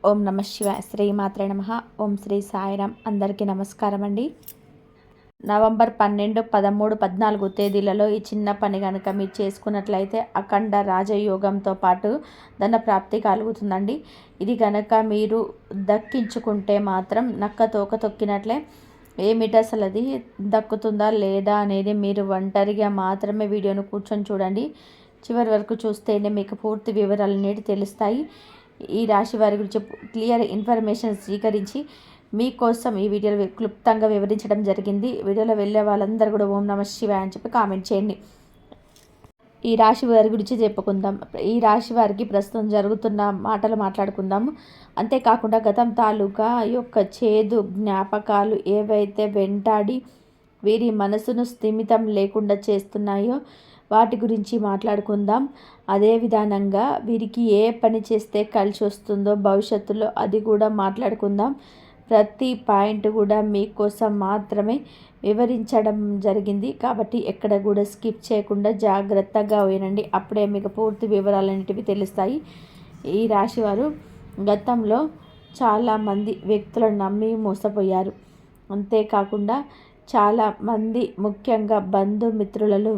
ఓం నమ శివాయ. శ్రీమాత్రే నమః. ఓం శ్రీ సాయిరామ్. అందరికీ నమస్కారం అండి. నవంబర్ 12, 13, 14 తేదీలలో ఈ చిన్న పని కనుక మీరు చేసుకున్నట్లయితే అఖండ రాజయోగంతో పాటు ధన ప్రాప్తి కలుగుతుందండి. ఇది కనుక మీరు దక్కించుకుంటే మాత్రం నక్క తోక తొక్కినట్లే. ఏమిటి అసలు అది దక్కుతుందా లేదా అనేది మీరు ఒంటరిగా మాత్రమే వీడియోను కూర్చొని చూడండి. చివరి వరకు చూస్తేనే మీకు పూర్తి వివరాలు అనేవి తెలుస్తాయి. ఈ రాశి వారి గురించి క్లియర్ ఇన్ఫర్మేషన్ స్వీకరించి మీకోసం ఈ వీడియోలో క్లుప్తంగా వివరించడం జరిగింది. వీడియోలో వెళ్ళే వాళ్ళందరూ కూడా ఓం నమ శివాయ అని చెప్పి కామెంట్ చేయండి. ఈ రాశి వారి గురించి చెప్పుకుందాం. ఈ రాశి వారికి ప్రస్తుతం జరుగుతున్న మాటలు మాట్లాడుకుందాము. అంతేకాకుండా గతం తాలూకా యొక్క చేదు జ్ఞాపకాలు ఏవైతే వెంటాడి వీరి మనసును స్థిమితం లేకుండా చేస్తున్నాయో వాటి గురించి మాట్లాడుకుందాం. అదే విధానంగా వీరికి ఏ పని చేస్తే కలిసి వస్తుందో భవిష్యత్తులో అది కూడా మాట్లాడుకుందాం. ప్రతి పాయింట్ కూడా మీకోసం మాత్రమే వివరించడం జరిగింది కాబట్టి ఎక్కడ కూడా స్కిప్ చేయకుండా జాగ్రత్తగా వినండి. అప్పుడే మీకు పూర్తి వివరాలన్నిటివి తెలుస్తాయి. ఈ రాశివారు గతంలో చాలామంది వ్యక్తులను నమ్మి మోసపోయారు. అంతేకాకుండా చాలామంది ముఖ్యంగా బంధుమిత్రులలో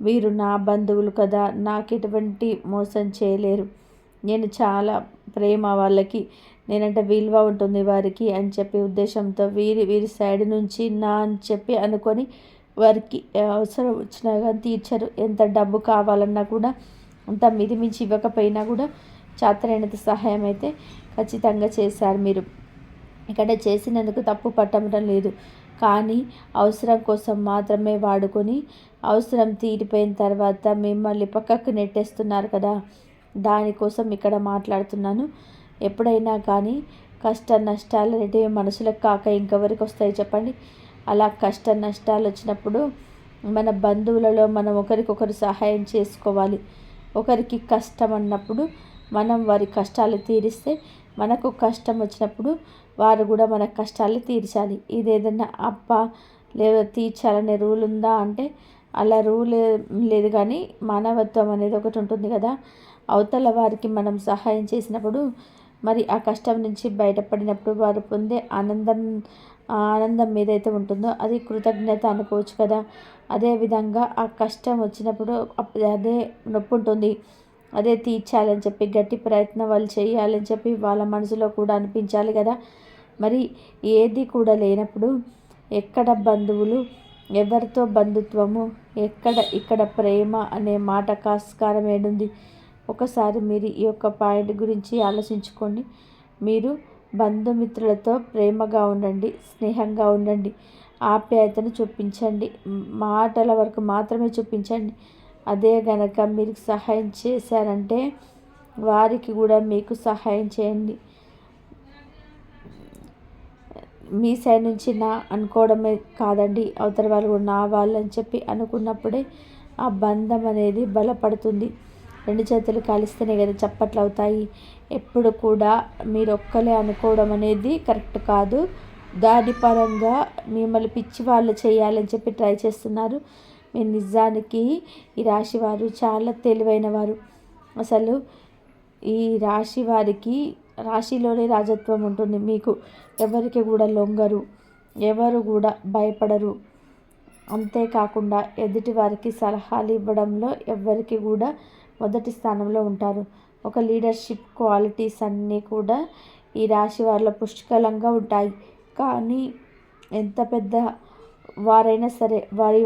వీరు నా బంధువులు కదా, నాకు ఎటువంటి మోసం చేయలేరు, నేను చాలా ప్రేమ వాళ్ళకి, నేనంటే విలువ ఉంటుంది వారికి అని చెప్పే ఉద్దేశంతో వీరి సైడ్ నుంచి నా అని చెప్పి అనుకొని వారికి అవసరం వచ్చినా కానీ తీర్చరు. ఎంత డబ్బు కావాలన్నా కూడా అంత మితిమించి ఇవ్వకపోయినా కూడా చేతనైనంత సహాయం అయితే ఖచ్చితంగా చేశారు. మీరు ఇక్కడ చేసినందుకు తప్పు పట్టడం లేదు, కానీ అవసరం కోసం మాత్రమే వాడుకొని అవసరం తీరిపోయిన తర్వాత మిమ్మల్ని పక్కకు నెట్టేస్తున్నారు కదా, దానికోసం ఇక్కడ మాట్లాడుతున్నాను. ఎప్పుడైనా కానీ కష్ట నష్టాలు అనేటివి మనసులకు కాక ఇంకెవరికి వస్తాయి చెప్పండి. అలా కష్ట నష్టాలు వచ్చినప్పుడు మన బంధువులలో మనం ఒకరికొకరు సహాయం చేసుకోవాలి. ఒకరికి కష్టం అన్నప్పుడు మనం వారి కష్టాలు తీరిస్తే మనకు కష్టం వచ్చినప్పుడు వారు కూడా మన కష్టాలు తీర్చాలి. ఇది ఏదైనా లేదా తీర్చాలనే రూల్ ఉందా అంటే అలా రూల్ లేదు, కానీ మానవత్వం అనేది ఒకటి ఉంటుంది కదా. అవతల వారికి మనం సహాయం చేసినప్పుడు మరి ఆ కష్టం నుంచి బయటపడినప్పుడు వారు పొందే ఆనందం ఏదైతే ఉంటుందో అది కృతజ్ఞత అనుకోవచ్చు కదా. అదేవిధంగా ఆ కష్టం వచ్చినప్పుడు అదే నొప్పి ఉంటుంది, అదే తీర్చాలని చెప్పి గట్టి ప్రయత్నం వాళ్ళు చేయాలని చెప్పి వాళ్ళ మనసులో కూడా అనిపించాలి కదా. మరి ఏది కూడా లేనప్పుడు ఎక్కడ బంధువులు, ఎవరితో బంధుత్వము, ఇక్కడ ప్రేమ అనే మాట కాస్కారం ఏడుంది. ఒకసారి మీరు ఈ యొక్క పాయింట్ గురించి ఆలోచించుకోండి. మీరు బంధుమిత్రులతో ప్రేమగా ఉండండి, స్నేహంగా ఉండండి, ఆప్యాయతను చూపించండి, మాటల వరకు మాత్రమే చూపించండి. అదే గనక మీరు సహాయం చేశారంటే వారికి కూడా మీకు సహాయం చేయండి. మీ సైడ్ నుంచి నా అనుకోవడమే కాదండి, అవతల వాళ్ళు కూడా నా వాళ్ళు అని చెప్పి అనుకున్నప్పుడే ఆ బంధం అనేది బలపడుతుంది. రెండు చేతులు కలిస్తేనే కదా చప్పట్లు అవుతాయి. ఎప్పుడు కూడా మీరు ఒక్కలే అనుకోవడం అనేది కరెక్ట్ కాదు. దాని పరంగా మిమ్మల్ని పిచ్చి వాళ్ళు చేయాలని చెప్పి ట్రై చేస్తున్నారు. మీరు నిజానికి ఈ రాశి వారు చాలా తెలివైన వారు. అసలు ఈ రాశి వారికి రాశిలోనే రాజత్వం ఉంటుంది. మీకు ఎవరికి కూడా లొంగరు, ఎవరు కూడా భయపడరు. అంతేకాకుండా ఎదుటి వారికి సలహాలు ఇవ్వడంలో ఎవరికి కూడా మొదటి స్థానంలో ఉంటారు. ఒక లీడర్షిప్ క్వాలిటీస్ అన్నీ కూడా ఈ రాశి వారిలో పుష్కలంగా ఉంటాయి. కానీ ఎంత పెద్ద వారైనా సరే వారి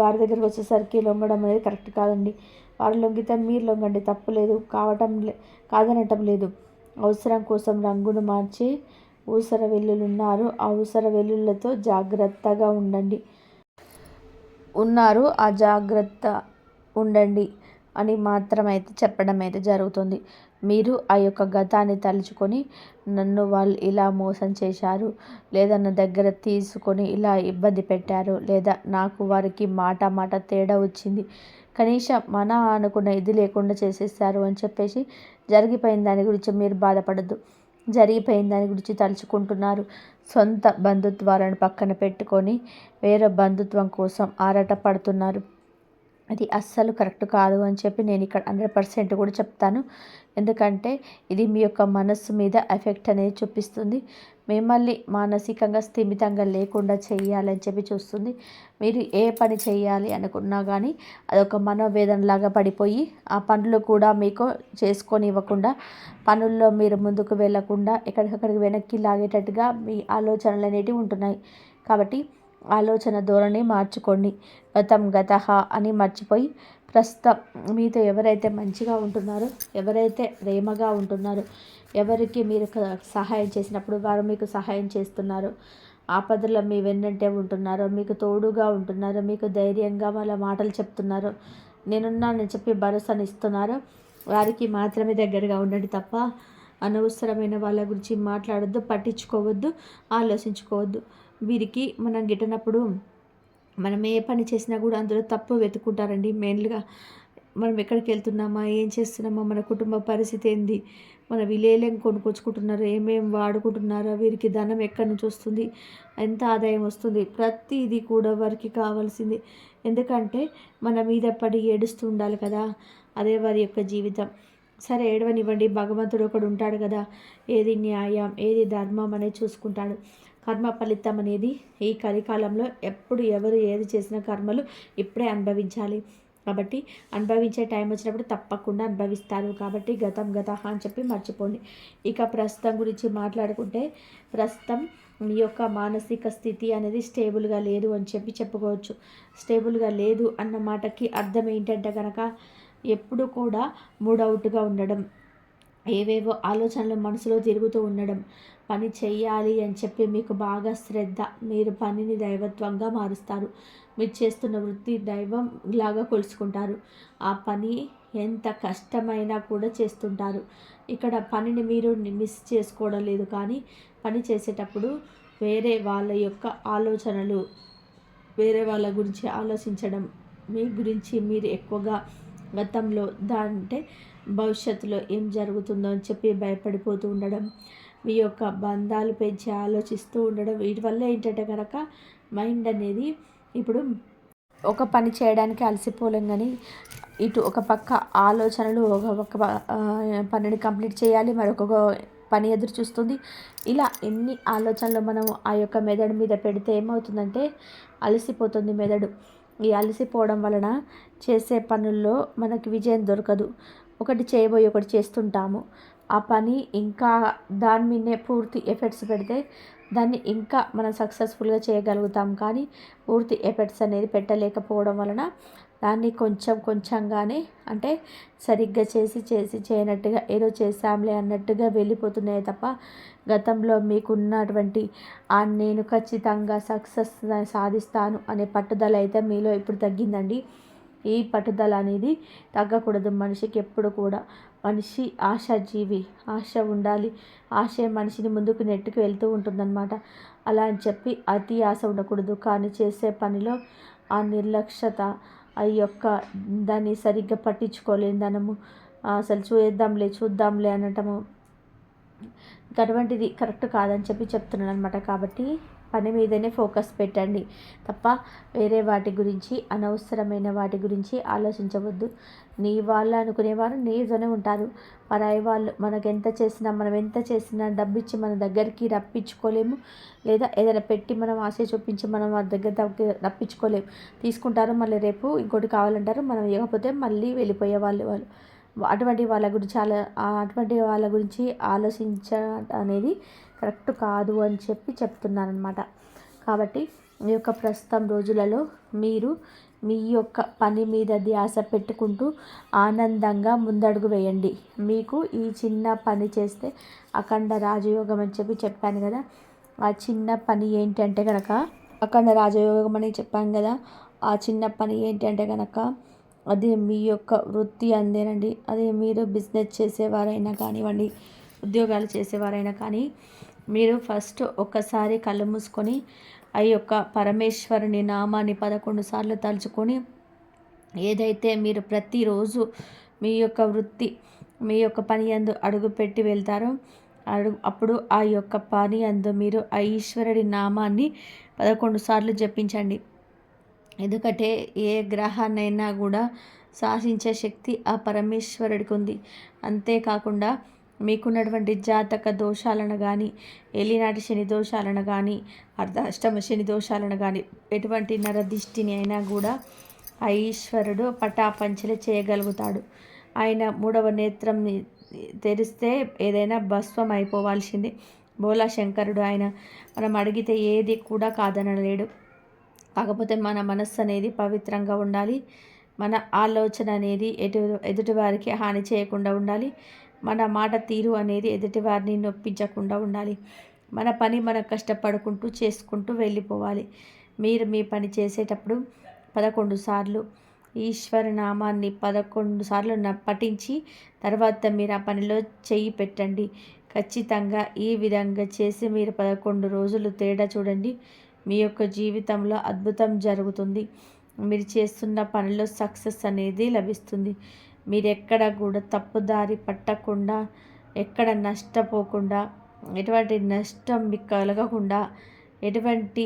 వారి దగ్గరకు వచ్చేసరికి లొంగడం అనేది కరెక్ట్ కాదండి. వారు లొంగితే మీరు లొంగండి, తప్పు లేదు, కాదనటం లేదు. అవసరం కోసం రంగును మార్చి ఊసర వెల్లులున్నారు. ఆ ఊసర వెల్లులతో జాగ్రత్తగా ఉన్నారు, ఆ జాగ్రత్త ఉండండి అని మాత్రమైతే చెప్పడం అయితే జరుగుతుంది. మీరు ఆ యొక్క గతాన్ని తలుచుకొని నన్ను వాళ్ళు ఇలా మోసం చేశారు, లేదా నా దగ్గర తీసుకొని ఇలా ఇబ్బంది పెట్టారు, లేదా నాకు వారికి మాట తేడా వచ్చింది, కనీసం మన అనుకున్న ఇది లేకుండా చేసేసారు అని చెప్పేసి జరిగిపోయిన దాని గురించి మీరు బాధపడద్దు. జరిగిపోయిన దాని గురించి తలుచుకుంటున్నారు. సొంత బంధుత్వాలను పక్కన పెట్టుకొని వేరే బంధుత్వం కోసం ఆరాట పడుతున్నారు. అది అస్సలు కరెక్ట్ కాదు అని చెప్పి నేను ఇక్కడ 100% కూడా చెప్తాను. ఎందుకంటే ఇది మీ యొక్క మనస్సు మీద ఎఫెక్ట్ అనేది చూపిస్తుంది. మిమ్మల్ని మానసికంగా స్థిమితంగా లేకుండా చేయాలని చెప్పి చూస్తుంది. మీరు ఏ పని చేయాలి అనుకున్నా కానీ అదొక మనోవేదనలాగా పడిపోయి ఆ పనులు కూడా మీకు చేసుకొని ఇవ్వకుండా, పనుల్లో మీరు ముందుకు వెళ్ళకుండా ఎక్కడికక్కడికి వెనక్కి లాగేటట్టుగా మీ ఆలోచనలు అనేటివి ఉంటున్నాయి. కాబట్టి ఆలోచన ధోరణి మార్చుకోండి. గతం గతః అని మర్చిపోయి ప్రస్తుతం మీతో ఎవరైతే మంచిగా ఉంటున్నారో, ఎవరైతే ప్రేమగా ఉంటున్నారో, ఎవరికి మీరు సహాయం చేసినప్పుడు వారు మీకు సహాయం చేస్తున్నారో, ఆపదలో మీ వెన్నంటే ఉంటున్నారో, మీకు తోడుగా ఉంటున్నారో, మీకు ధైర్యంగా వాళ్ళ మాటలు చెప్తున్నారో, నేనున్నానని చెప్పి భరోసాని ఇస్తున్నారో వారికి మాత్రమే దగ్గరగా ఉండండి తప్ప అనవసరమైన వాళ్ళ గురించి మాట్లాడొద్దు, పట్టించుకోవద్దు, ఆలోచించుకోవద్దు. వీరికి మనం గిట్టనప్పుడు మనం ఏ పని చేసినా కూడా అందులో తప్పు వెతుక్కుంటారండి. మెయిన్గా మనం ఎక్కడికి వెళ్తున్నామా, ఏం చేస్తున్నామా, మన కుటుంబ పరిస్థితి ఏంది, మన వీళ్ళేం కొనుక్కొచ్చుకుంటున్నారు, ఏమేమి వాడుకుంటున్నారో, వీరికి ధనం ఎక్కడి నుంచి వస్తుంది, ఎంత ఆదాయం వస్తుంది, ప్రతిదీ కూడా వారికి కావాల్సింది. ఎందుకంటే మన మీద పడి ఏడుస్తూ ఉండాలి కదా, అదే వారి యొక్క జీవితం. సరే ఏడవనివ్వండి, భగవంతుడు ఒకడు ఉంటాడు కదా, ఏది న్యాయం ఏది ధర్మం అనేది చూసుకుంటాడు. కర్మ ఫలితం అనేది ఈ కలికాలంలో ఎప్పుడు ఎవరు ఏది చేసిన కర్మలు ఇప్పుడే అనుభవించాలి. కాబట్టి అనుభవించే టైం వచ్చినప్పుడు తప్పకుండా అనుభవిస్తారు. కాబట్టి గతం గతః అని చెప్పి మర్చిపోండి. ఇక ప్రస్తుతం గురించి మాట్లాడుకుంటే, ప్రస్తుతం మీ యొక్క మానసిక స్థితి అనేది స్టేబుల్గా లేదు అని చెప్పి చెప్పుకోవచ్చు. స్టేబుల్గా లేదు అన్న మాటకి అర్థం ఏంటంటే కనుక ఎప్పుడు కూడా మూడవుట్గా ఉండడం, ఏవేవో ఆలోచనలు మనసులో తిరుగుతూ ఉండడం, పని చెయ్యాలి అని చెప్పి మీకు బాగా శ్రద్ధ, మీరు పనిని దైవత్వంగా మారుస్తారు. మీరు చేస్తున్న వృత్తి దైవం లాగా కొలుసుకుంటారు. ఆ పని ఎంత కష్టమైనా కూడా చేస్తుంటారు. ఇక్కడ పనిని మీరు మిస్ చేసుకోవడం లేదు, కానీ పని చేసేటప్పుడు వేరే వాళ్ళ యొక్క ఆలోచనలు, వేరే వాళ్ళ గురించి ఆలోచించడం, మీ గురించి మీరు ఎక్కువగా గతంలో అంటే భవిష్యత్తులో ఏం జరుగుతుందో అని చెప్పి భయపడిపోతూ ఉండడం, మీ యొక్క బంధాలు పెంచి ఆలోచిస్తూ ఉండడం, వీటి వల్ల ఏంటంటే కనుక మైండ్ అనేది ఇప్పుడు ఒక పని చేయడానికి అలసిపోలేం, కానీ ఇటు ఒక పక్క ఆలోచనలు ఒక పనిని కంప్లీట్ చేయాలి, మరొక పని ఎదురు చూస్తుంది. ఇలా ఎన్ని ఆలోచనలు మనం ఆ యొక్క మెదడు మీద పెడితే ఏమవుతుందంటే అలసిపోతుంది మెదడు. ఈ అలసిపోవడం వలన చేసే పనుల్లో మనకి విజయం దొరకదు. ఒకటి చేయబోయి ఒకటి చేస్తుంటాము. ఆ పని ఇంకా దాని మీదనే పూర్తి ఎఫర్ట్స్ పెడితే దాన్ని ఇంకా మనం సక్సెస్ఫుల్గా చేయగలుగుతాం. కానీ పూర్తి ఎఫర్ట్స్ అనేది పెట్టలేకపోవడం వలన దాన్ని కొంచెం కొంచెంగానే, అంటే సరిగ్గా చేసి చేయనట్టుగా ఏదో చేసాంలే అన్నట్టుగా వెళ్ళిపోతున్నాయి తప్ప గతంలో మీకున్నటువంటి నేను ఖచ్చితంగా సక్సెస్ సాధిస్తాను అనే పట్టుదల అయితే మీలో ఇప్పుడు తగ్గిందండి. ఈ పట్టుదల అనేది తగ్గకూడదు. మనిషికి ఎప్పుడు కూడా, మనిషి ఆశాజీవి, ఆశ ఉండాలి. ఆశే మనిషిని ముందుకు నెట్టుకు వెళ్తూ ఉంటుందన్నమాట. అలా అని చెప్పి అతి ఆశ ఉండకూడదు. కానీ చేసే పనిలో ఆ నిర్లక్ష్యత, ఆ యొక్క దాన్ని సరిగ్గా పట్టించుకోలేని ధనము, అసలు చూద్దాంలే అనటము, అటువంటిది కరెక్ట్ కాదని చెప్పి చెప్తున్నాను అనమాట. కాబట్టి పని మీదనే ఫోకస్ పెట్టండి తప్ప వేరే వాటి గురించి, అనవసరమైన వాటి గురించి ఆలోచించవద్దు. నీ వాళ్ళు అనుకునేవారు నీతోనే ఉంటారు. పరాయి వాళ్ళు మనం ఎంత చేసినా డబ్బిచ్చి మన దగ్గరికి రప్పించుకోలేము. లేదా ఏదైనా పెట్టి మనం ఆశ చూపించి మనం వారి దగ్గర రప్పించుకోలేము. తీసుకుంటారు, మళ్ళీ రేపు ఇంకోటి కావాలంటారు, మనం ఇవ్వకపోతే మళ్ళీ వెళ్ళిపోయే వాళ్ళు. అటువంటి వాళ్ళ గురించి ఆలోచించడం అనేది కరెక్ట్ కాదు అని చెప్పి చెప్తున్నానమాట. కాబట్టి ఈ యొక్క ప్రస్తుతం రోజులలో మీరు మీ యొక్క పని మీద ధ్యాస పెట్టుకుంటూ ఆనందంగా ముందడుగు వేయండి. మీకు ఈ చిన్న పని చేస్తే అఖండ రాజయోగం అని చెప్పి చెప్పాను కదా. ఆ చిన్న పని ఏంటంటే కనుక అఖండ రాజయోగం అని చెప్పాను కదా. ఆ చిన్న పని ఏంటంటే కనుక అది మీ యొక్క వృత్తి అందేనండి. అదే మీరు బిజినెస్ చేసేవారైనా కానివ్వండి, ఉద్యోగాలు చేసేవారైనా కానీ, మీరు ఫస్ట్ ఒక్కసారి కళ్ళు మూసుకొని ఆ యొక్క పరమేశ్వరుని నామాన్ని 11 సార్లు తలుచుకొని, ఏదైతే మీరు ప్రతిరోజు మీ యొక్క వృత్తి, మీ యొక్క పని యందు అడుగుపెట్టి వెళ్తారో అప్పుడు ఆ యొక్క పని యందు మీరు ఆ ఈశ్వరుడి నామాన్ని 11 సార్లు జపించండి. ఎందుకంటే ఏ గ్రహాన్నైనా కూడా శాసించే శక్తి ఆ పరమేశ్వరుడికి ఉంది. అంతేకాకుండా మీకున్నటువంటి జాతక దోషాలను కానీ, ఏలినాటి శని దోషాలను కానీ, అర్ధాష్టమ శని దోషాలను కానీ, ఎటువంటి నరదిష్టిని అయినా కూడా ఆ ఈశ్వరుడు పటాపంచలు చేయగలుగుతాడు. ఆయన మూడవ నేత్రంని తెరిస్తే ఏదైనా భస్వం అయిపోవాల్సిందే. బోలా శంకరుడు ఆయన. మనం అడిగితే ఏది కూడా కాదనలేడు. కాకపోతే మన మనస్సు అనేది పవిత్రంగా ఉండాలి. మన ఆలోచన అనేది ఎదుటివారికి హాని చేయకుండా ఉండాలి. మన మాట తీరు అనేది ఎదుటివారిని నొప్పించకుండా ఉండాలి. మన పని మనం కష్టపడుకుంటూ చేసుకుంటూ వెళ్ళిపోవాలి. మీరు మీ పని చేసేటప్పుడు 11 సార్లు ఈశ్వర నామాన్ని 11 సార్లు పఠించి తర్వాత మీరు ఆ పనిలో చెయ్యి పెట్టండి. ఖచ్చితంగా ఈ విధంగా చేసి మీరు 11 రోజులు తేడా చూడండి. మీ యొక్క జీవితంలో అద్భుతం జరుగుతుంది. మీరు చేస్తున్న పనిలో సక్సెస్ అనేది లభిస్తుంది. మీరు ఎక్కడ కూడా తప్పుదారి పట్టకుండా, ఎక్కడ నష్టపోకుండా, ఎటువంటి నష్టం మీకు కలగకుండా, ఎటువంటి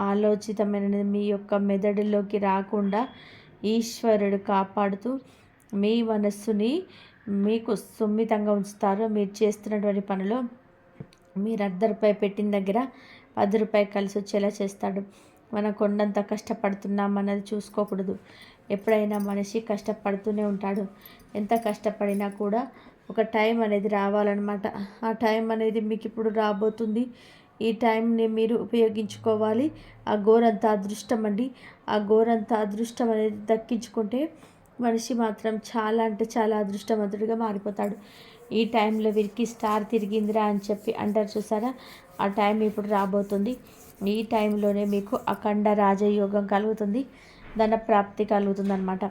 ఆలోచితమైన మీ యొక్క మెదడులోకి రాకుండా ఈశ్వరుడు కాపాడుతూ మీ మనస్సుని మీకు సున్నితంగా ఉంచుతారు. మీరు చేస్తున్నటువంటి పనిలో మీరు ₹1 పెట్టిన దగ్గర ₹10 కలిసి వచ్చేలా చేస్తాడు. మనం కొండంత కష్టపడుతున్నాం అన్నది చూసుకోకూడదు. ఎప్పుడైనా మనిషి కష్టపడుతూనే ఉంటాడు. ఎంత కష్టపడినా కూడా ఒక టైం అనేది రావాలన్నమాట. ఆ టైం అనేది మీకు ఇప్పుడు రాబోతుంది. ఈ టైంని మీరు ఉపయోగించుకోవాలి. ఆ గోరంత అదృష్టం అండి. ఆ గోరంత అదృష్టం అనేది దక్కించుకుంటే మనిషి మాత్రం చాలా అంటే చాలా అదృష్టవంతుడిగా మారిపోతాడు. ఈ టైంలో వీరికి స్టార్ తిరిగిందిరా అని చెప్పి అంటారు చూసారా, ఆ టైం ఇప్పుడు రాబోతుంది. ఈ టైంలోనే మీకు అఖండ రాజయోగం కలుగుతుంది, ధన ప్రాప్తి కలుగుతుంది అన్నమాట.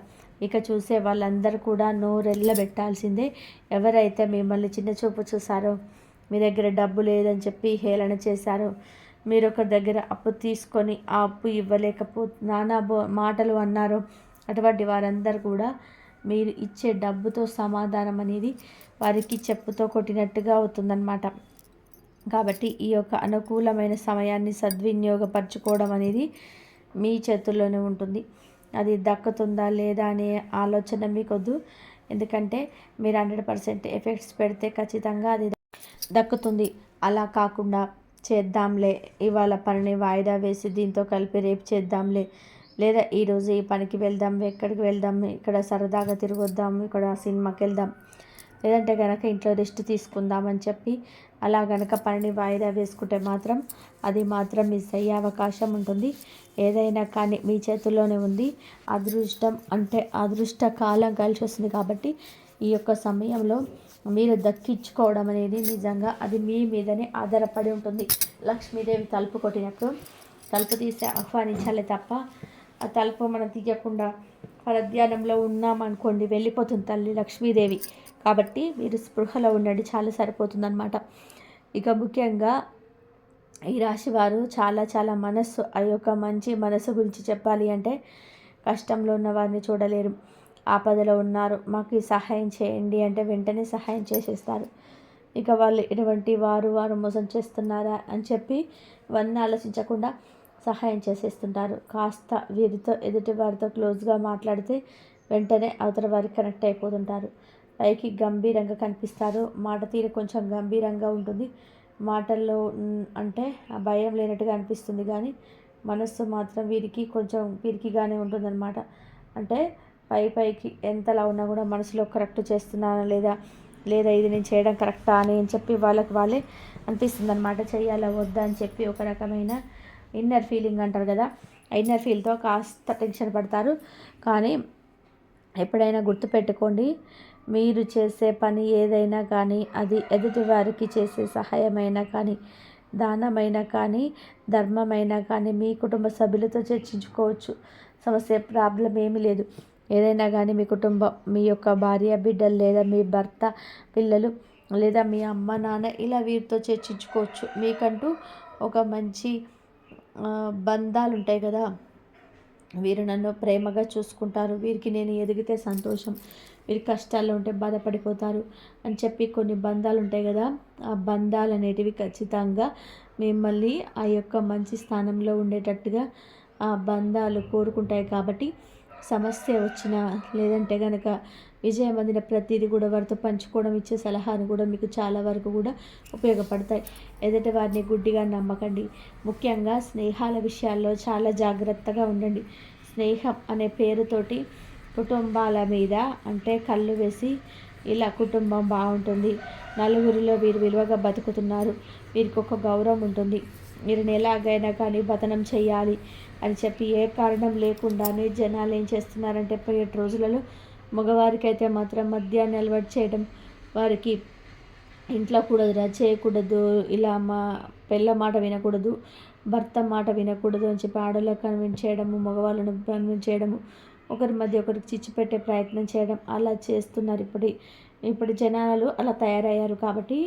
ఇక చూసే వాళ్ళందరూ కూడా నోరెళ్ళబెట్టాల్సిందే. ఎవరైతే మిమ్మల్ని చిన్న చూపు చూసారో, మీ దగ్గర డబ్బు లేదని చెప్పి హేళన చేశారో, మీరు ఒక దగ్గర అప్పు తీసుకొని ఆ అప్పు నానా మాటలు అన్నారో, అటువంటి వారందరూ కూడా మీరు ఇచ్చే డబ్బుతో సమాధానం అనేది వారికి చెప్పుతో కొట్టినట్టుగా అవుతుందన్నమాట. కాబట్టి ఈ యొక్క అనుకూలమైన సమయాన్ని సద్వినియోగపరచుకోవడం అనేది మీ చేతుల్లోనే ఉంటుంది. అది దక్కుతుందా లేదా అనే ఆలోచన మీకొద్దు. ఎందుకంటే మీరు 100% ఎఫెక్ట్స్ పెడితే ఖచ్చితంగా అది దక్కుతుంది. అలా కాకుండా చేద్దాంలే, ఇవాళ పనిని వాయిదా వేసి దీంతో కలిపి రేపు చేద్దాంలే, లేదా ఈరోజు ఈ పనికి వెళ్దాం, ఎక్కడికి వెళ్దాం, ఇక్కడ సరదాగా తిరగొద్దాం, ఇక్కడ సినిమాకి వెళ్దాం, లేదంటే కనుక ఇంట్లో రెస్ట్ తీసుకుందామని చెప్పి అలా కనుక పనిని వాయిదా వేసుకుంటే మాత్రం అది మాత్రం మిస్ అయ్యే అవకాశం ఉంటుంది. ఏదైనా కానీ మీ చేతుల్లోనే ఉంది. అదృష్టం అంటే అదృష్ట కాలం కలిసి వస్తుంది. కాబట్టి ఈ యొక్క సమయంలో మీరు దక్కించుకోవడం అనేది నిజంగా అది మీ మీదనే ఆధారపడి ఉంటుంది. లక్ష్మీదేవి తలుపు కొట్టినప్పుడు తలుపు తీసి ఆహ్వానించాలి తప్ప ఆ తలుపు మనం తీయకుండా పరధ్యానంలో ఉన్నామనుకోండి, వెళ్ళిపోతుంది తల్లి లక్ష్మీదేవి. కాబట్టి మీరు స్పృహలో ఉండండి, చాలా సరిపోతుందన్నమాట. ఇక ముఖ్యంగా ఈ రాశి వారు చాలా చాలా మనస్సు, ఆ యొక్క మంచి మనసు గురించి చెప్పాలి అంటే కష్టంలో ఉన్న వారిని చూడలేరు. ఆపదలో ఉన్నారు, మాకు ఈ సహాయం చేయండి అంటే వెంటనే సహాయం చేసేస్తారు. ఇక వాళ్ళు ఎటువంటి వారు మోసం చేస్తున్నారా అని చెప్పి ఇవన్నీ ఆలోచించకుండా సహాయం చేసేస్తుంటారు. కాస్త వీరితో ఎదుటి వారితో క్లోజ్గా మాట్లాడితే వెంటనే అవతల వారికి కనెక్ట్ అయిపోతుంటారు. పైకి గంభీరంగా కనిపిస్తారు, మాట తీరు కొంచెం గంభీరంగా ఉంటుంది. మాటల్లో అంటే భయం లేనట్టుగా అనిపిస్తుంది, కానీ మనస్సు మాత్రం వీరికి కొంచెం పిరికిగానే ఉంటుందన్నమాట. అంటే పైకి ఎంతలా ఉన్నా కూడా మనసులో కరెక్ట్ చేస్తున్నానా లేదా ఇది నేను చేయడం కరెక్టా అని చెప్పి వాళ్ళకి వాళ్ళే అనిపిస్తుంది అనమాట. చెయ్యాలా వద్దా అని చెప్పి ఒక రకమైన ఇన్నర్ ఫీలింగ్ అంటారు కదా, ఇన్నర్ ఫీల్తో కాస్త టెన్షన్ పడతారు. కానీ ఎప్పుడైనా గుర్తుపెట్టుకోండి, మీరు చేసే పని ఏదైనా కానీ అది ఎదుటివారికి చేసే సహాయమైనా కానీ, దానమైనా కానీ, ధర్మమైనా కానీ మీ కుటుంబ సభ్యులతో చర్చించుకోవచ్చు. సమస్య ప్రాబ్లం ఏమీ లేదు. ఏదైనా కానీ మీ కుటుంబం, మీ యొక్క భార్య బిడ్డలు, లేదా మీ భర్త పిల్లలు, లేదా మీ అమ్మ నాన్న, ఇలా వీరితో చర్చించుకోవచ్చు. మీకంటూ ఒక మంచి బంధాలు ఉంటాయి కదా, వీరు నన్ను ప్రేమగా చూసుకుంటారు, వీరికి నేను ఎదిగితే సంతోషం, వీరి కష్టాల్లో ఉంటే బాధపడిపోతారు అని చెప్పి కొన్ని బంధాలు ఉంటాయి కదా, ఆ బంధాలు అనేటివి ఖచ్చితంగా మిమ్మల్ని ఆ యొక్క మంచి స్థానంలో ఉండేటట్టుగా ఆ బంధాలు కోరుకుంటాయి. కాబట్టి సమస్య వచ్చినా లేదంటే కనుక విజయం అందిన ప్రతిదీ కూడా వారితో పంచుకోవడం, ఇచ్చే సలహాలు కూడా మీకు చాలా వరకు కూడా ఉపయోగపడతాయి. ఎదుటి వారిని గుడ్డిగా నమ్మకండి. ముఖ్యంగా స్నేహాల విషయాల్లో చాలా జాగ్రత్తగా ఉండండి. స్నేహం అనే పేరుతోటి కుటుంబాల మీద అంటే కళ్ళు వేసి ఇలా కుటుంబం బాగుంటుంది, నలుగురిలో వీరు విలువగా బతుకుతున్నారు, వీరికి ఒక గౌరవం ఉంటుంది, వీరిని ఎలాగైనా కానీ పతనం చేయాలి అని చెప్పి ఏ కారణం లేకుండానే జనాలు ఏం చేస్తున్నారంటే 7 రోజులలో మగవారికి అయితే మాత్రం మద్యాన్ని అలవాటు చేయడం, వారికి ఇంట్లో కూడదురా చేయకూడదు, ఇలా మా పిల్ల మాట వినకూడదు, భర్త మాట వినకూడదు అని చెప్పి ఆడలకు కన్విన్స్ చేయడము, మగవాళ్ళను కన్విన్స్ చేయడము, ఒకరి మధ్య ఒకరికి చిచ్చు పెట్టే ప్రయత్నం చేయడం అలా చేస్తున్నారు. ఇప్పుడు జనాలు అలా తయారయ్యారు. కాబట్టి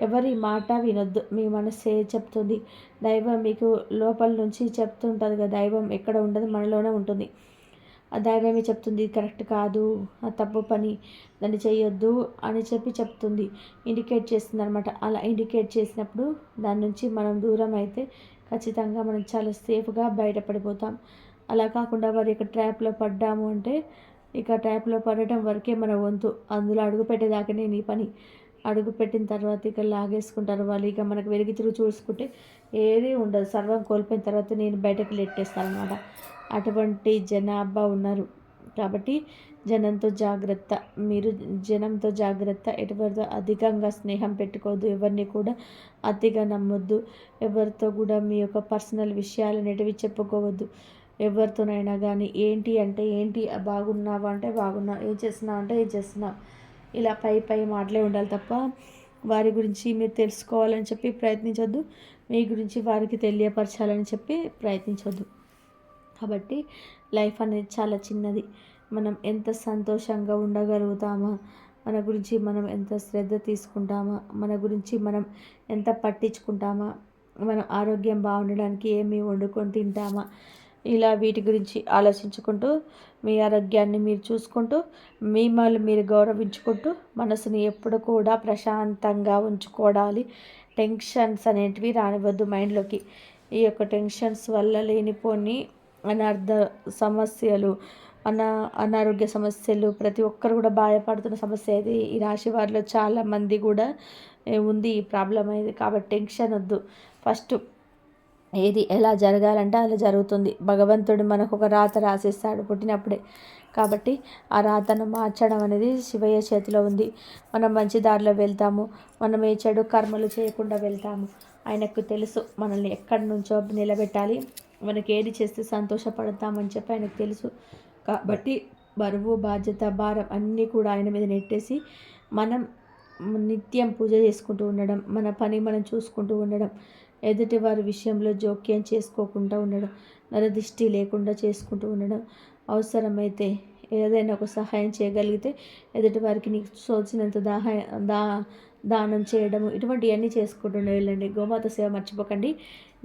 ఎవరి మాట వినొద్దు. మీ మనసే చెప్తుంది. దైవం మీకు లోపల నుంచి చెప్తుంటుంది కదా, దైవం ఎక్కడ ఉండదు మనలోనే ఉంటుంది. ఆ దైవమే చెప్తుంది కరెక్ట్ కాదు, ఆ తప్పు పని, దాన్ని చేయొద్దు అని చెప్పి చెప్తుంది, ఇండికేట్ చేస్తుంది అనమాట. అలా ఇండికేట్ చేసినప్పుడు దాని నుంచి మనం దూరం అయితే ఖచ్చితంగా మనం చాలా సేఫ్గా బయటపడిపోతాం. అలా కాకుండా వారి యొక్క ట్రాప్లో పడ్డాము అంటే ఇక ట్రాప్లో పడటం వరకే మన వంతు. అందులో అడుగు పెట్టేదాకానే నీ పని. అడుగు పెట్టిన తర్వాత ఇక లాగేసుకుంటారు వాళ్ళు. ఇక మనకు వెలిగి తిరుగు చూసుకుంటే ఏదీ ఉండదు. సర్వం కోల్పోయిన తర్వాత నేను బయటకు లెట్టేస్తాను అనమాట. అటువంటి జనాభా ఉన్నారు. కాబట్టి జనంతో జాగ్రత్త. మీరు జనంతో జాగ్రత్త. ఎటువరితో అధికంగా స్నేహం పెట్టుకోవద్దు. ఎవరిని కూడా అతిగా నమ్మొద్దు. ఎవరితో కూడా మీ యొక్క పర్సనల్ విషయాలు అనేటివి చెప్పుకోవద్దు. ఎవరితోనైనా కానీ ఏంటి అంటే ఏంటి, బాగున్నావా అంటే బాగున్నా, ఏం చేస్తున్నావు అంటే ఏం చేస్తున్నావు, ఇలా పై మాటలే ఉండాలి తప్ప వారి గురించి మీరు తెలుసుకోవాలని చెప్పి ప్రయత్నించొద్దు. మీ గురించి వారికి తెలియపరచాలని చెప్పి ప్రయత్నించొద్దు. కాబట్టి లైఫ్ అనేది చాలా చిన్నది. మనం ఎంత సంతోషంగా ఉండగలుగుతామా, మన గురించి మనం ఎంత శ్రద్ధ తీసుకుంటామా, మన గురించి మనం ఎంత పట్టించుకుంటామా, మనం ఆరోగ్యం బాగుండడానికి ఏమి వండుకొని తింటామా, ఇలా వీటి గురించి ఆలోచించుకుంటూ మీ ఆరోగ్యాన్ని మీరు చూసుకుంటూ మిమ్మల్ని మీరు గౌరవించుకుంటూ మనసుని ఎప్పుడు కూడా ప్రశాంతంగా ఉంచుకోవాలి. టెన్షన్స్ అనేటివి రానివ్వద్దు మైండ్లోకి. ఈ యొక్క టెన్షన్స్ వల్ల లేనిపోని అనర్థ సమస్యలు, అనారోగ్య సమస్యలు, ప్రతి ఒక్కరు కూడా బాధపడుతున్న సమస్య ఇది. ఈ రాశి వారిలో చాలామంది కూడా ఉంది ఈ ప్రాబ్లం అనేది. కాబట్టి టెన్షన్ వద్దు. ఫస్ట్ ఏది ఎలా జరగాలంటే అలా జరుగుతుంది. భగవంతుడు మనకు ఒక రాత రాసేస్తాడు పుట్టినప్పుడే. కాబట్టి ఆ రాతను మార్చడం అనేది శివయ్య చేతిలో ఉంది. మనం మంచి దారిలో వెళ్తాము, మనం ఏ చెడు కర్మలు చేయకుండా వెళ్తాము. ఆయనకు తెలుసు మనల్ని ఎక్కడి నుంచో నిలబెట్టాలి, మనకి ఏది చేస్తే సంతోషపడతామని చెప్పి ఆయనకు తెలుసు. కాబట్టి బరువు, బాధ్యత, భారం అన్నీ కూడా ఆయన మీద నెట్టేసి మనం నిత్యం పూజ చేసుకుంటూ ఉండడం, మన పని మనం చూసుకుంటూ ఉండడం, ఎదుటి వారి విషయంలో జోక్యం చేసుకోకుండా ఉండడం, నరదిష్టి లేకుండా చేసుకుంటూ ఉండడం, అవసరమైతే ఏదైనా ఒక సహాయం చేయగలిగితే ఎదుటి వారికి నీకు సోచినంత దానం చేయడము, ఇటువంటివన్నీ చేసుకుంటూ వెళ్ళండి. గోమాత సేవ మర్చిపోకండి.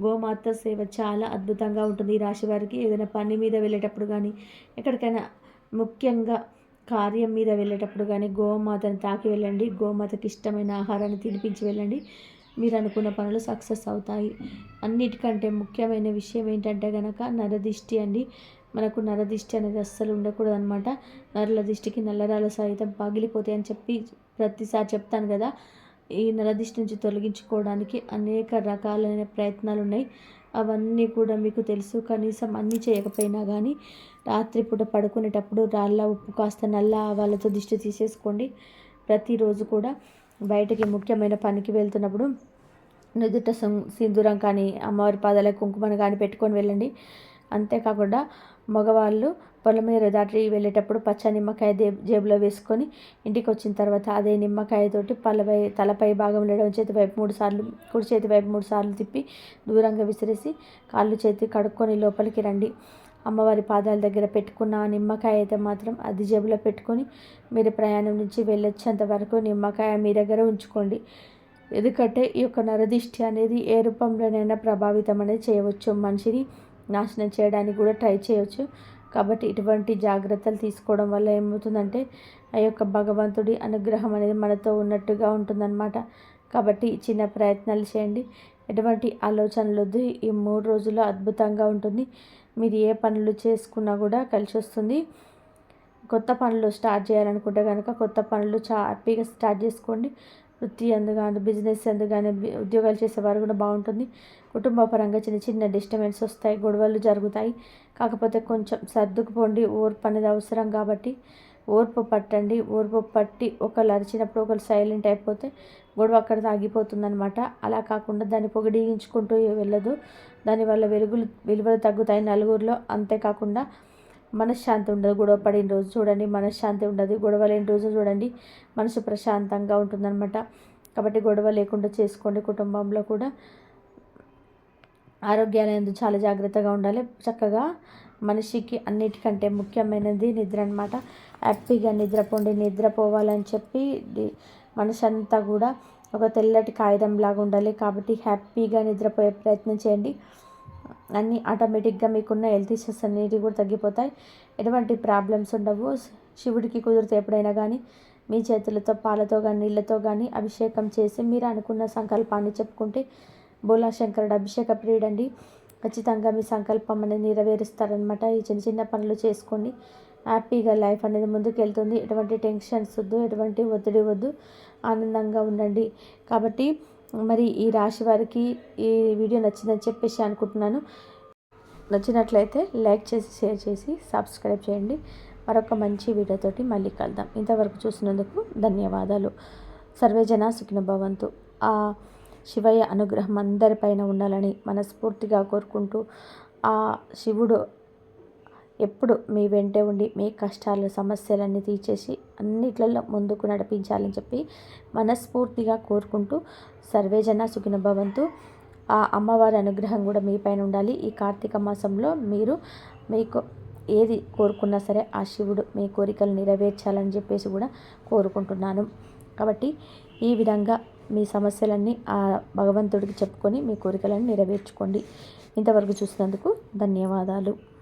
గోమాత సేవ చాలా అద్భుతంగా ఉంటుంది. ఈ రాశి వారికి ఏదైనా పని మీద వెళ్ళేటప్పుడు కానీ, ఎక్కడికైనా ముఖ్యంగా కార్యం మీద వెళ్ళేటప్పుడు కానీ గోమాతను తాకి వెళ్ళండి. గోమాతకి ఇష్టమైన ఆహారాన్ని తినిపించి వెళ్ళండి. మీరు అనుకున్న పనులు సక్సెస్ అవుతాయి. అన్నిటికంటే ముఖ్యమైన విషయం ఏంటంటే కనుక నరదిష్టి అండి. మనకు నరదిష్టి అనేది అస్సలు ఉండకూడదు అనమాట. నరుల దిష్టికి నల్లరాలు సైతం పగిలిపోతాయి అని చెప్పి ప్రతిసారి చెప్తాను కదా. ఈ నరదిష్టి నుంచి తొలగించుకోవడానికి అనేక రకాలైన ప్రయత్నాలు ఉన్నాయి. అవన్నీ కూడా మీకు తెలుసు. కనీసం అన్నీ చేయకపోయినా కానీ రాత్రిపూట పడుకునేటప్పుడు రాళ్ళ ఉప్పు కాస్త నల్ల ఆవాలతో దిష్టి తీసేసుకోండి. ప్రతిరోజు కూడా బయటకి ముఖ్యమైన పనికి వెళ్తున్నప్పుడు నుదుట సింధూరం కానీ అమ్మవారి పాదాల కుంకుమను కానీ పెట్టుకొని వెళ్ళండి. అంతేకాకుండా మగవాళ్ళు పొలం మీద దాటి వెళ్ళేటప్పుడు పచ్చ నిమ్మకాయ జేబులో వేసుకొని ఇంటికి వచ్చిన తర్వాత అదే నిమ్మకాయతోటి తలపై భాగంలో ఎడమ చేతి వైపు 3 సార్లు, కుడి చేతి వైపు 3 సార్లు తిప్పి దూరంగా విసిరేసి కాళ్ళు చేతి కడుక్కొని లోపలికి రండి. అమ్మవారి పాదాల దగ్గర పెట్టుకున్న నిమ్మకాయ అయితే మాత్రం అది జేబులో పెట్టుకొని మీరు ప్రయాణం నుంచి వెళ్ళొచ్చేంత వరకు నిమ్మకాయ మీ దగ్గర ఉంచుకోండి. ఎందుకంటే ఈ యొక్క నరదిష్టి అనేది ఏ రూపంలోనైనా ప్రభావితం అనేది చేయవచ్చు, మనిషిని నాశనం చేయడానికి కూడా ట్రై చేయవచ్చు. కాబట్టి ఇటువంటి జాగ్రత్తలు తీసుకోవడం వల్ల ఏమవుతుందంటే ఆ యొక్క భగవంతుడి అనుగ్రహం అనేది మనతో ఉన్నట్టుగా ఉంటుందన్నమాట. కాబట్టి చిన్న ప్రయత్నాలు చేయండి. ఎటువంటి ఆలోచనలు వద్దు. ఈ 3 రోజుల్లో అద్భుతంగా ఉంటుంది. మీరు ఏ పనులు చేసుకున్నా కూడా కలిసి వస్తుంది. కొత్త పనులు స్టార్ట్ చేయాలనుకుంటే కనుక కొత్త పనులు హ్యాపీగా స్టార్ట్ చేసుకోండి. వృత్తి ఎందు కానీ బిజినెస్ ఎందు కానీ ఉద్యోగాలు చేసేవారు కూడా బాగుంటుంది. కుటుంబ పరంగా చిన్న చిన్న డిస్టర్బెన్స్ వస్తాయి, గొడవలు జరుగుతాయి. కాకపోతే కొంచెం సర్దుకుపోండి. ఓర్పు అనేది అవసరం కాబట్టి ఓర్పు పట్టండి. ఓర్పు పట్టి ఒకళ్ళు అరిచినప్పుడు ఒకళ్ళు సైలెంట్ అయిపోతే గొడవ అక్కడ ఆగిపోతుందనమాట. అలా కాకుండా దాన్ని పొగిడించుకుంటూ వెళ్ళదు. దానివల్ల విలువలు తగ్గుతాయి నలుగురిలో. అంతేకాకుండా మనశ్శాంతి ఉండదు. గొడవ పడిన రోజు చూడండి మనశ్శాంతి ఉండదు. గొడవ లేని రోజు చూడండి మనసు ప్రశాంతంగా ఉంటుందన్నమాట. కాబట్టి గొడవ లేకుండా చేసుకోండి. కుటుంబంలో కూడా ఆరోగ్యాలందు చాలా జాగ్రత్తగా ఉండాలి. చక్కగా మనిషికి అన్నిటికంటే ముఖ్యమైనది నిద్ర అనమాట. హ్యాపీగా నిద్రపోండి. నిద్రపోవాలని చెప్పి మనసు అంతా కూడా ఒక తెల్లటి కాగితంలాగా ఉండాలి. కాబట్టి హ్యాపీగా నిద్రపోయే ప్రయత్నం చేయండి. అన్నీ ఆటోమేటిక్గా మీకున్న హెల్త్ ఇష్యూస్ అన్నిటి కూడా తగ్గిపోతాయి. ఎటువంటి ప్రాబ్లమ్స్ ఉండవు. శివుడికి కుదిరితే ఎప్పుడైనా కానీ మీ చేతులతో పాలతో కానీ నీళ్ళతో కానీ అభిషేకం చేసి మీరు అనుకున్న సంకల్పాన్ని చెప్పుకుంటే బోలా శంకరుడు అభిషేక ప్రియుడండి. ఖచ్చితంగా మీ సంకల్పం అనేది నెరవేరుస్తారనమాట. ఈ చిన్న చిన్న పనులు చేసుకోండి. హ్యాపీగా లైఫ్ అనేది ముందుకు వెళ్తుంది. ఎటువంటి టెన్షన్స్ వద్దు, ఎటువంటి ఒత్తిడి వద్దు. ఆనందంగా ఉండండి. కాబట్టి మరి ఈ రాశి వారికి ఈ వీడియో నచ్చిందని చెప్పేసి అనుకుంటున్నాను. నచ్చినట్లయితే లైక్ చేసి షేర్ చేసి సబ్స్క్రైబ్ చేయండి. మరొక మంచి వీడియోతోటి మళ్ళీ కలుద్దాం. ఇంతవరకు చూసినందుకు ధన్యవాదాలు. సర్వేజన సుఖినో భవంతు. ఆ శివయ్య అనుగ్రహం అందరిపైన ఉండాలని మనస్ఫూర్తిగా కోరుకుంటూ ఆ శివుడు ఎప్పుడు మీ వెంటే ఉండి మీ కష్టాలు సమస్యలన్నీ తీర్చేసి అన్నిట్లలో ముందుకు నడిపించాలని చెప్పి మనస్ఫూర్తిగా కోరుకుంటూ సర్వేజన సుఖినో భవంతు. ఆ అమ్మవారి అనుగ్రహం కూడా మీ పైన ఉండాలి. ఈ కార్తీక మాసంలో మీకు ఏది కోరుకున్నా సరే ఆ శివుడు మీ కోరికలు నెరవేర్చాలని చెప్పేసి కూడా కోరుకుంటున్నాను. కాబట్టి ఈ విధంగా మీ సమస్యలన్నీ ఆ భగవంతుడికి చెప్పుకొని మీ కోరికలను నెరవేర్చుకోండి. ఇంతవరకు చూసినందుకు ధన్యవాదాలు.